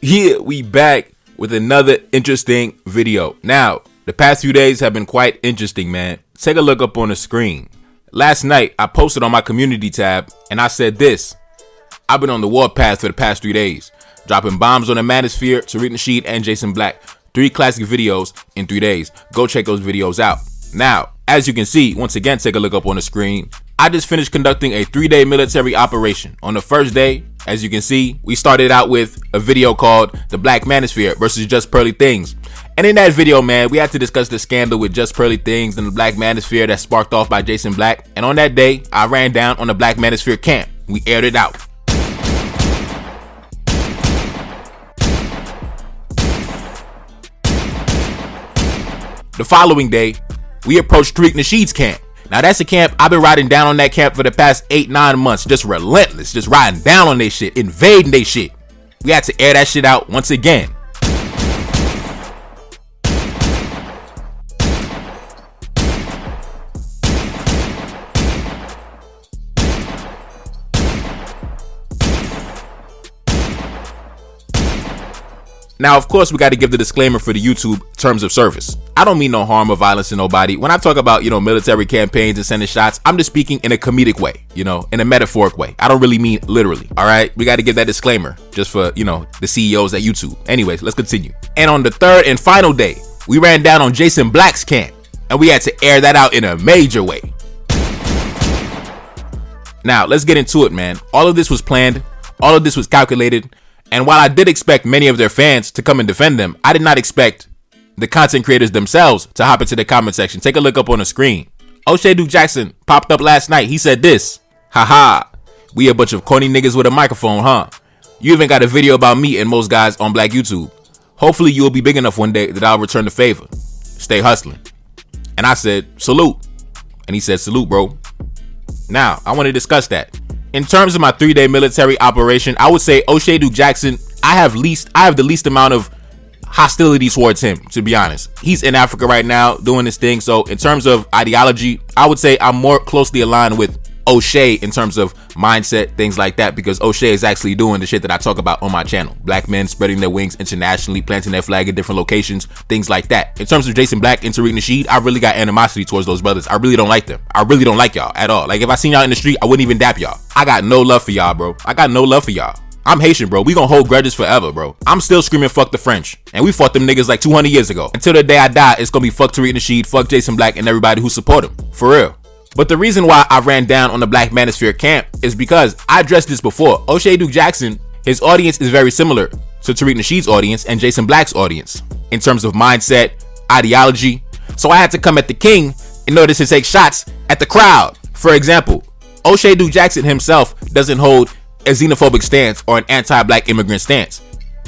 Yeah, we back with another interesting video. Now, the past few days have been quite interesting, man. Take a look up on the screen. Last night, I posted on my community tab, and I said this. I've been on the warpath for the past 3 days, dropping bombs on the Manosphere, Tariq Nasheed, and Jason Black. 3 classic videos in 3 days. Go check those videos out. Now, as you can see, once again, take a look up on the screen. I just finished conducting a 3-day military operation. On the first day, as you can see, we started out with a video called The Black Manosphere versus Just Pearly Things. And in that video, man, we had to discuss the scandal with Just Pearly Things and the Black Manosphere that sparked off by Jason Black. And on that day, I ran down on the Black Manosphere camp. We aired it out. The following day, we approached Tariq Nasheed's camp. Now that's a camp I've been riding down on that camp for the past 8-9 months, just relentless, just riding down on they shit, invading they shit. We had to air that shit out once again. Now, of course, we got to give the disclaimer for the YouTube terms of service. I don't mean no harm or violence to nobody. When I talk about, military campaigns and sending shots, I'm just speaking in a comedic way, in a metaphoric way. I don't really mean literally, all right? We got to give that disclaimer just for, the CEOs at YouTube. Anyways, let's continue. And on the third and final day, we ran down on Jason Black's camp, and we had to air that out in a major way. Now, let's get into it, man. All of this was planned. All of this was calculated. And while I did expect many of their fans to come and defend them, I did not expect the content creators themselves to hop into the comment section. Take a look up on the screen. Oshay Jackson popped up last night. He said this, haha, we a bunch of corny niggas with a microphone, huh? You even got a video about me and most guys on Black YouTube. Hopefully you will be big enough one day that I'll return the favor. Stay hustling. And I said, salute. And he said, salute, bro. Now, I want to discuss that. In terms of my 3-day military operation, I would say Oshay Jackson, I have the least amount of hostility towards him, to be honest. He's in Africa right now doing this thing. So in terms of ideology, I would say I'm more closely aligned with Oshay in terms of mindset, things like that, because Oshay is actually doing the shit that I talk about on my channel. Black men spreading their wings internationally, planting their flag in different locations, things like that. In terms of Jason Black and Tariq Nasheed, I really got animosity towards those brothers. I really don't like them. I really don't like y'all at all. Like, if I seen y'all in the street, I wouldn't even dap y'all. I got no love for y'all, bro. I got no love for y'all. I'm Haitian, bro. We gonna hold grudges forever, bro. I'm still screaming fuck the French. And we fought them niggas like 200 years ago. Until the day I die, it's gonna be fuck Tariq Nasheed, fuck Jason Black, and everybody who support him. For real. But the reason why I ran down on the Black Manosphere camp is because I addressed this before. Oshay Jackson, his audience is very similar to Tariq Nasheed's audience and Jason Black's audience in terms of mindset, ideology. So I had to come at the king in order to take shots at the crowd. For example, Oshay Jackson himself doesn't hold a xenophobic stance or an anti-black immigrant stance.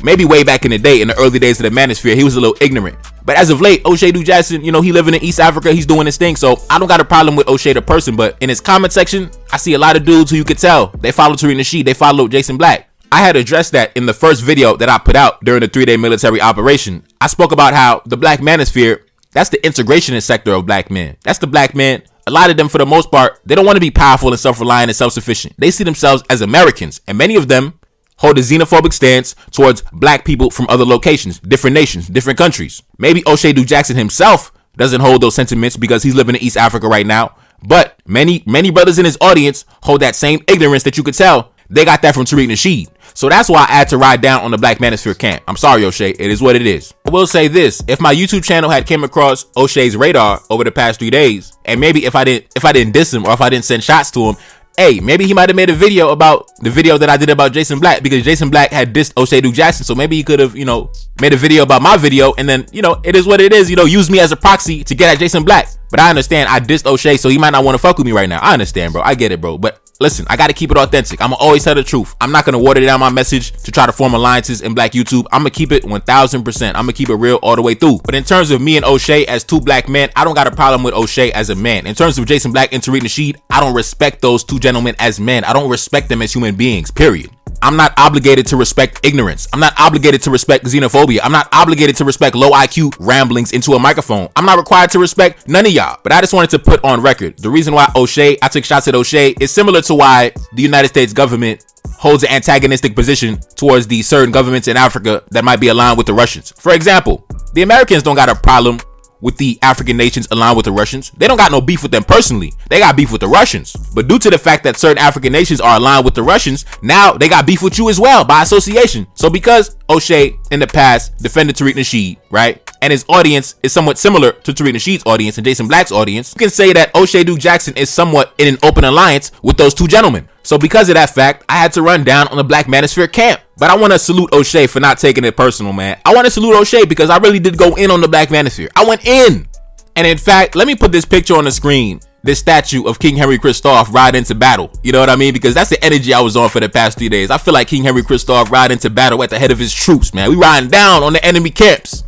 Maybe way back in the day, in the early days of the Manosphere, he was a little ignorant. But as of late, Oshay Jackson, he living in East Africa, he's doing his thing. So I don't got a problem with Oshay the person, but in his comment section, I see a lot of dudes who you could tell they follow Tariq Nasheed, they follow Jason Black. I had addressed that in the first video that I put out during the 3-day military operation. I spoke about how the Black Manosphere, that's the integrationist sector of black men. That's the black men. A lot of them, for the most part, they don't want to be powerful and self-reliant and self-sufficient. They see themselves as Americans, and many of them hold a xenophobic stance towards black people from other locations, different nations, different countries. Maybe Oshay Jackson himself doesn't hold those sentiments because he's living in East Africa right now. But many brothers in his audience hold that same ignorance that you could tell they got that from Tariq Nasheed. So that's why I had to ride down on the Black Manosphere camp. I'm sorry, Oshay. It is what it is. I will say this. If my YouTube channel had came across Oshay's radar over the past 3 days, and maybe if I didn't diss him or if I didn't send shots to him, hey, maybe he might have made a video about the video that I did about Jason Black, because Jason Black had dissed Oshay Jackson. So maybe he could have, made a video about my video and then, it is what it is, use me as a proxy to get at Jason Black. But I understand I dissed Oshay, so he might not want to fuck with me right now. I understand, bro. I get it, bro. But listen, I got to keep it authentic. I'm going to always tell the truth. I'm not going to water down my message to try to form alliances in Black YouTube. I'm going to keep it 1000%. I'm going to keep it real all the way through. But in terms of me and Oshay as 2 black men, I don't got a problem with Oshay as a man. In terms of Jason Black and Tariq Nasheed, I don't respect those 2 gentlemen as men. I don't respect them as human beings, period. I'm not obligated to respect ignorance. I'm not obligated to respect xenophobia. I'm not obligated to respect low IQ ramblings into a microphone. I'm not required to respect none of y'all. But I just wanted to put on record, the reason why I took shots at Oshay is similar to why the United States government holds an antagonistic position towards the certain governments in Africa that might be aligned with the Russians. For example, the Americans don't got a problem with the African nations aligned with the Russians. They don't got no beef with them personally. They got beef with the Russians. But due to the fact that certain African nations are aligned with the Russians, now they got beef with you as well by association. So because Oshay in the past defended Tariq Nasheed, right? And his audience is somewhat similar to Tariq Nasheed's audience and Jason Black's audience, you can say that Oshay Duke Jackson is somewhat in an open alliance with those two gentlemen. So because of that fact, I had to run down on the Black Manosphere camp. But I want to salute Oshay for not taking it personal, man. I want to salute Oshay because I really did go in on the Black Manosphere. I went in. And in fact, let me put this picture on the screen. This statue of King Henry Christophe ride into battle. You know what I mean? Because that's the energy I was on for the past 3 days. I feel like King Henry Christophe ride into battle at the head of his troops, man. We riding down on the enemy camps.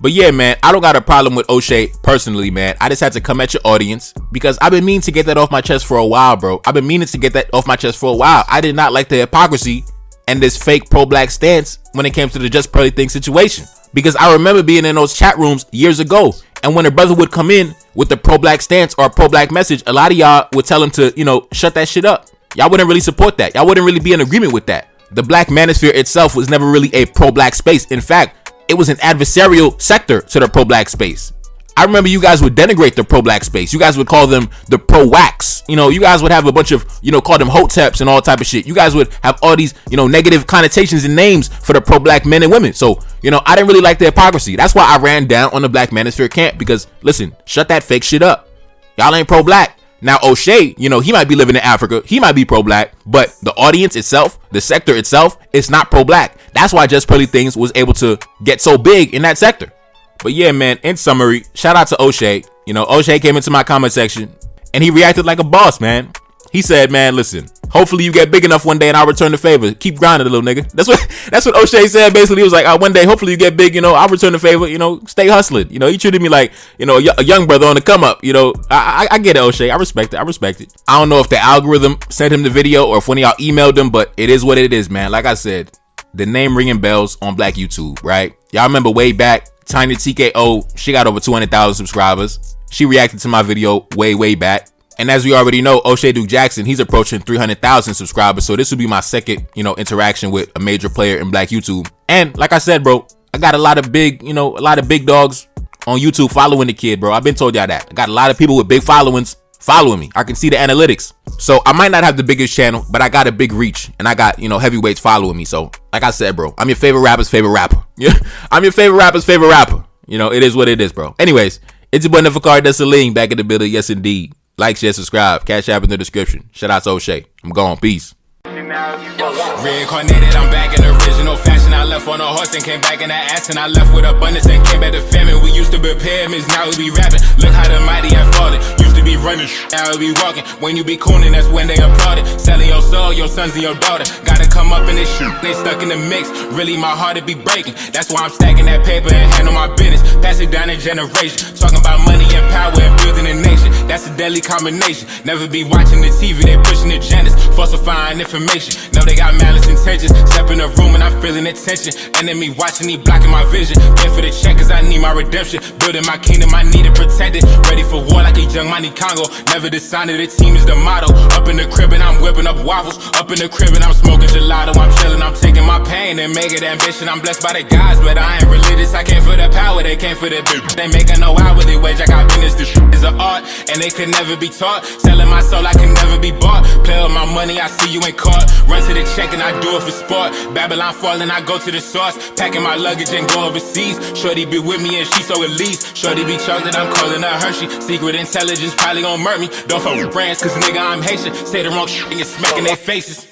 But yeah, man, I don't got a problem with Oshay personally, man. I just had to come at your audience because I've been meaning to get that off my chest for a while, bro. I've been meaning to get that off my chest for a while. I did not like the hypocrisy and this fake pro-black stance when it came to the Just Pearly Thing situation. Because I remember being in those chat rooms years ago, and when a brother would come in with the pro-black stance or a pro-black message, a lot of y'all would tell him to, shut that shit up. Y'all wouldn't really support that. Y'all wouldn't really be in agreement with that. The Black Manosphere itself was never really a pro-black space. In fact, it was an adversarial sector to the pro-black space. I remember you guys would denigrate the pro-black space. You guys would call them the pro-wax. You guys would have a bunch of, call them hoteps and all type of shit. You guys would have all these, negative connotations and names for the pro-black men and women. So, I didn't really like the hypocrisy. That's why I ran down on the Black Manosphere camp because, listen, shut that fake shit up. Y'all ain't pro-black. Now, Oshay, he might be living in Africa. He might be pro-black, but the audience itself, the sector itself, it's not pro-black. That's why Just Pearly Things was able to get so big in that sector. But yeah, man, in summary, shout out to Oshay. Oshay came into my comment section and he reacted like a boss, man. He said, man, listen, hopefully you get big enough one day and I'll return the favor. Keep grinding, little nigga. That's what Oshay said. Basically, he was like, one day, hopefully you get big, I'll return the favor, stay hustling. He treated me like, a young brother on the come up. I get it, Oshay. I respect it. I don't know if the algorithm sent him the video or if one of y'all emailed him, but it is what it is, man. Like I said, the name ringing bells on Black YouTube, right? Y'all remember way back, Tiny TKO, she got over 200,000 subscribers. She reacted to my video way back. And as we already know, Oshay Duke Jackson, he's approaching 300,000 subscribers. So this will be my second, interaction with a major player in Black YouTube. And like I said, bro, I got a lot of big dogs on YouTube following the kid, bro. I've been told y'all that. I got a lot of people with big followings following me. I can see the analytics. So I might not have the biggest channel, but I got a big reach and I got, heavyweights following me. So like I said, bro, I'm your favorite rapper's favorite rapper. Yeah, I'm your favorite rapper's favorite rapper. It is what it is, bro. Anyways, it's your boy Neferkari Desalegn back in the building. Yes, indeed. Like, share, subscribe. Cash app in the description. Shout out to Oshay. I'm gone. Peace. Reincarnated, I'm back in original fashion. I left on a horse and came back in that ass, and I left with abundance and came back to famine. We used to be pyramids, now we be rapping. Look how the mighty have fallen. Used to be running, now we be walking. When you be cooning, that's when they applauded. Selling your soul, your sons and your daughter. Gotta come up in this shit, they stuck in the mix. Really, my heart it be breaking. That's why I'm stacking that paper and handle my business. Pass it down in generation. Talking about money and power and building a nation. That's a deadly combination. Never be watching the TV, they pushing agendas, falsifying information. No, they got malice intentions. Step in the room and I'm feeling the tension. Enemy watching, he blocking my vision. Pay for the check cause I need my redemption. Building my kingdom, I need it protected. Ready for war like a young Money Congo. Never decided the team is the motto. Up in the crib and I'm whipping up waffles. Up in the crib and I'm smoking gelato. I'm chilling, I'm taking my pain and make it ambition. I'm blessed by the gods, but I ain't religious. I came for the power, they came for the bitch. They making no hourly wage, I got business. This shit is an art and they could never be taught. Selling my soul, I can never be bought. Play with my money, I see you ain't caught. Run to the check and I do it for sport. Babylon falling, I go to the source. Packing my luggage and go overseas. Shorty be with me and she so elite. Shorty be chocolate, I'm calling her Hershey. Secret intelligence probably gon' murk me. Don't fuck with brands cause nigga I'm Haitian. Say the wrong shit and get smack in their faces.